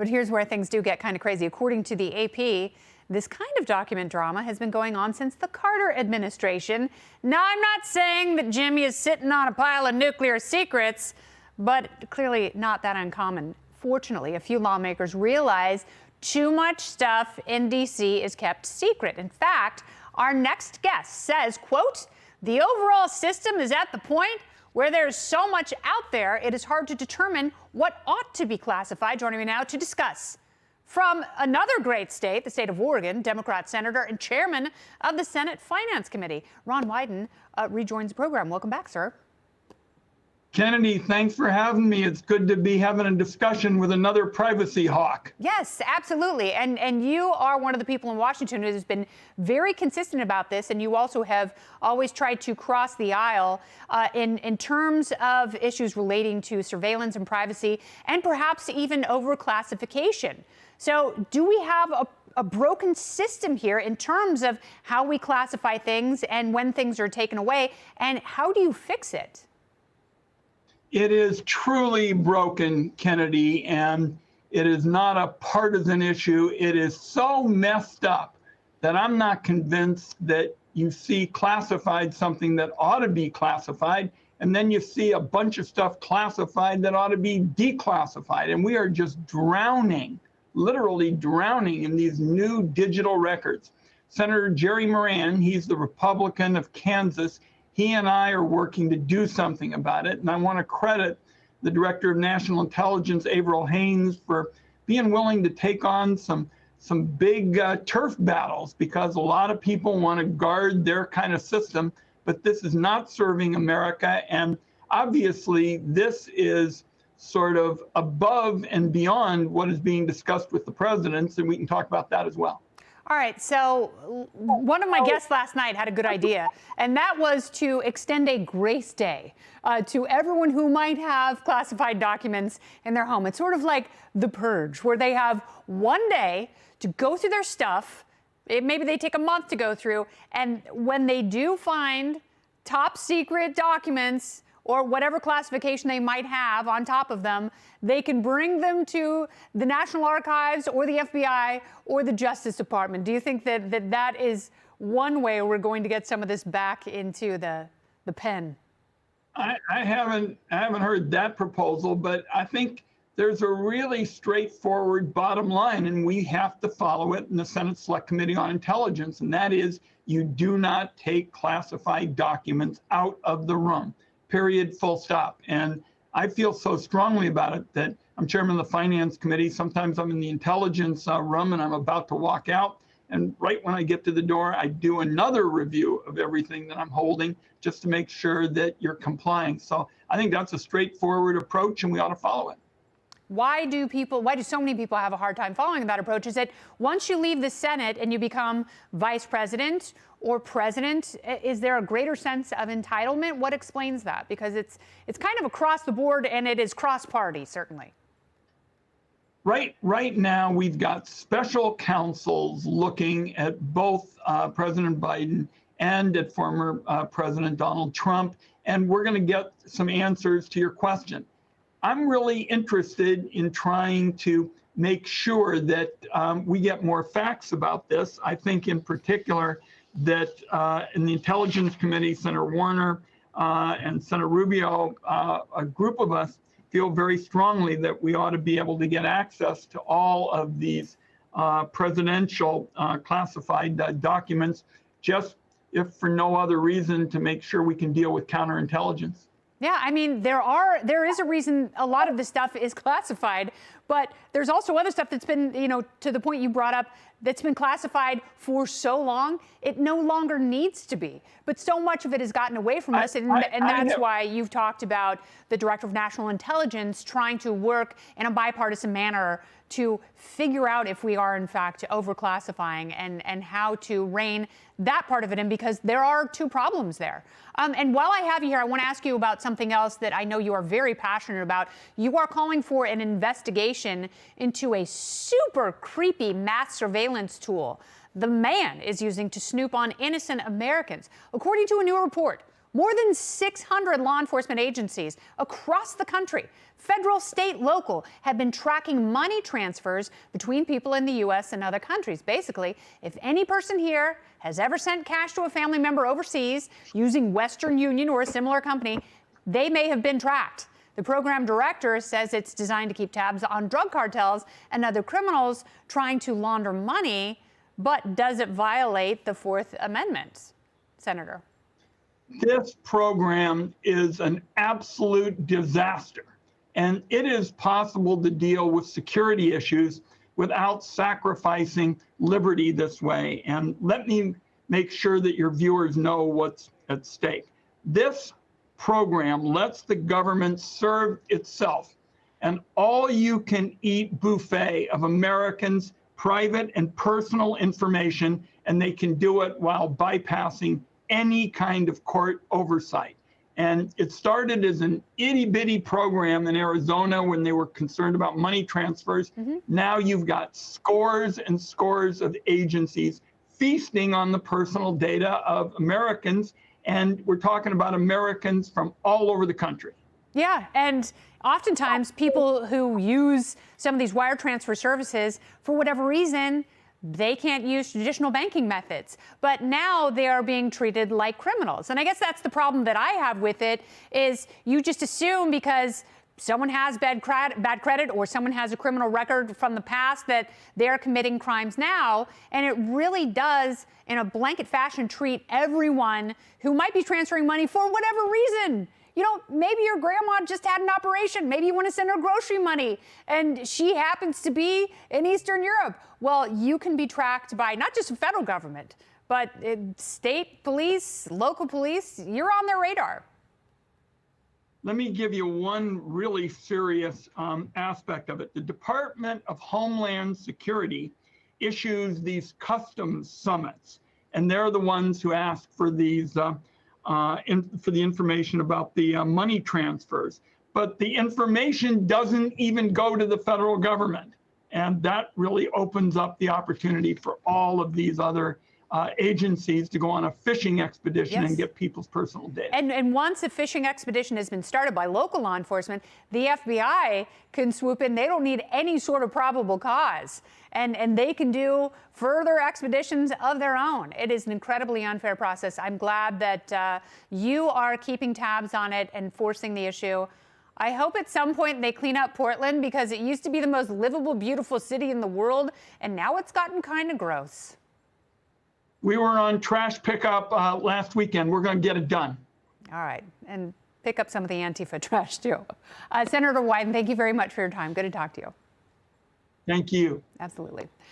But here's where things do get kind of crazy. According to the AP, this kind of document drama has been going on since the Carter administration. Now, I'm not saying that Jimmy is sitting on a pile of nuclear secrets, but clearly not that uncommon. Fortunately, a few lawmakers realize too much stuff in D.C. is kept secret. In fact, our next guest says, quote, "The overall system is at the point where there's so much out there, it is hard to determine what ought to be classified." Joining me now to discuss from another great state, the state of Oregon, Democrat Senator and Chairman of the Senate Finance Committee, Ron Wyden, rejoins the program. Welcome back, sir. Kennedy, thanks for having me. It's good to be having a discussion with another privacy hawk. Yes, absolutely. And you are one of the people in Washington who has been very consistent about this. And you also have always tried to cross the aisle in terms of issues relating to surveillance and privacy and perhaps even overclassification. So do we have a broken system here in terms of how we classify things and when things are taken away? And how do you fix it? It is truly broken, Kennedy, and it is not a partisan issue. It is so messed up that I'm not convinced that you see classified something that ought to be classified, and then you see a bunch of stuff classified that ought to be declassified. And we are just drowning, literally drowning in these new digital records. Senator Jerry Moran, he's the Republican of Kansas, he and I are working to do something about it. And I want to credit the Director of National Intelligence, Avril Haines, for being willing to take on some big turf battles, because a lot of people want to guard their kind of system, but this is not serving America. And obviously, this is sort of above and beyond what is being discussed with the presidents, and we can talk about that as well. All right, so one of my guests last night had a good idea, and that was to extend a grace day to everyone who might have classified documents in their home. It's sort of like the purge, where they have one day to go through their stuff. Maybe they take a month to go through, and when they do find top secret documents or whatever classification they might have on top of them, they can bring them to the National Archives or the FBI or the Justice Department. Do you think that is one way we're going to get some of this back into the pen? I haven't heard that proposal, but I think there's a really straightforward bottom line, and we have to follow it in the Senate Select Committee on Intelligence, and that is you do not take classified documents out of the room. Period, full stop. And I feel so strongly about it that I'm chairman of the Finance Committee. Sometimes I'm in the intelligence room and I'm about to walk out. And right when I get to the door, I do another review of everything that I'm holding just to make sure that you're complying. So I think that's a straightforward approach and we ought to follow it. Why do so many people have a hard time following that approach? Is that once you leave the Senate and you become vice president or president, is there a greater sense of entitlement? What explains that? Because it's kind of across the board and it is cross-party, certainly. Right now, we've got special counsels looking at both President Biden and at former President Donald Trump, and we're going to get some answers to your question. I'm really interested in trying to make sure that we get more facts about this. I think in particular that in the Intelligence Committee, Senator Warner and Senator Rubio, a group of us feel very strongly that we ought to be able to get access to all of these presidential classified documents, just if for no other reason to make sure we can deal with counterintelligence. Yeah, I mean, there is a reason a lot of this stuff is classified, but there's also other stuff that's been, to the point you brought up, that's been classified for so long, it no longer needs to be. But so much of it has gotten away from us, and that's why you've talked about the Director of National Intelligence trying to work in a bipartisan manner to figure out if we are, in fact, overclassifying and how to rein that part of it in, because there are two problems there. And while I have you here, I want to ask you about something else that I know you are very passionate about. You are calling for an investigation into a super creepy mass surveillance tool the man is using to snoop on innocent Americans. According to a new report, More than 600 law enforcement agencies across the country, federal, state, local, have been tracking money transfers between people in the U.S. and other countries. Basically, if any person here has ever sent cash to a family member overseas using Western Union or a similar company, they may have been tracked. The program director says it's designed to keep tabs on drug cartels and other criminals trying to launder money, but does it violate the Fourth Amendment, Senator? This program is an absolute disaster, and it is possible to deal with security issues without sacrificing liberty this way. And let me make sure that your viewers know what's at stake. This program lets the government serve itself an all-you-can-eat buffet of Americans' private and personal information, and they can do it while bypassing any kind of court oversight. And it started as an itty-bitty program in Arizona when they were concerned about money transfers. Now you've got scores and scores of agencies feasting on the personal data of Americans. And we're talking about Americans from all over the country. Yeah, and oftentimes people who use some of these wire transfer services, for whatever reason, they can't use traditional banking methods. But now they are being treated like criminals. And I guess that's the problem that I have with it, is you just assume because someone has bad credit or someone has a criminal record from the past that they're committing crimes now. And it really does, in a blanket fashion, treat everyone who might be transferring money for whatever reason. You know, maybe your grandma just had an operation. Maybe you want to send her grocery money and she happens to be in Eastern Europe. Well, you can be tracked by not just the federal government, but state police, local police. You're on their radar. Let me give you one really serious aspect of it. The Department of Homeland Security issues these customs summits, and they're the ones who ask for these for the information about the money transfers. But the information doesn't even go to the federal government, and that really opens up the opportunity for all of these other agencies to go on a fishing expedition and get people's personal data. And once a fishing expedition has been started by local law enforcement, the FBI can swoop in. They don't need any sort of probable cause. And they can do further expeditions of their own. It is an incredibly unfair process. I'm glad that you are keeping tabs on it and forcing the issue. I hope at some point they clean up Portland, because it used to be the most livable, beautiful city in the world, and now it's gotten kind of gross. We were on trash pickup last weekend. We're going to get it done. All right. And pick up some of the Antifa trash, too. Senator Wyden, thank you very much for your time. Good to talk to you. Thank you. Absolutely.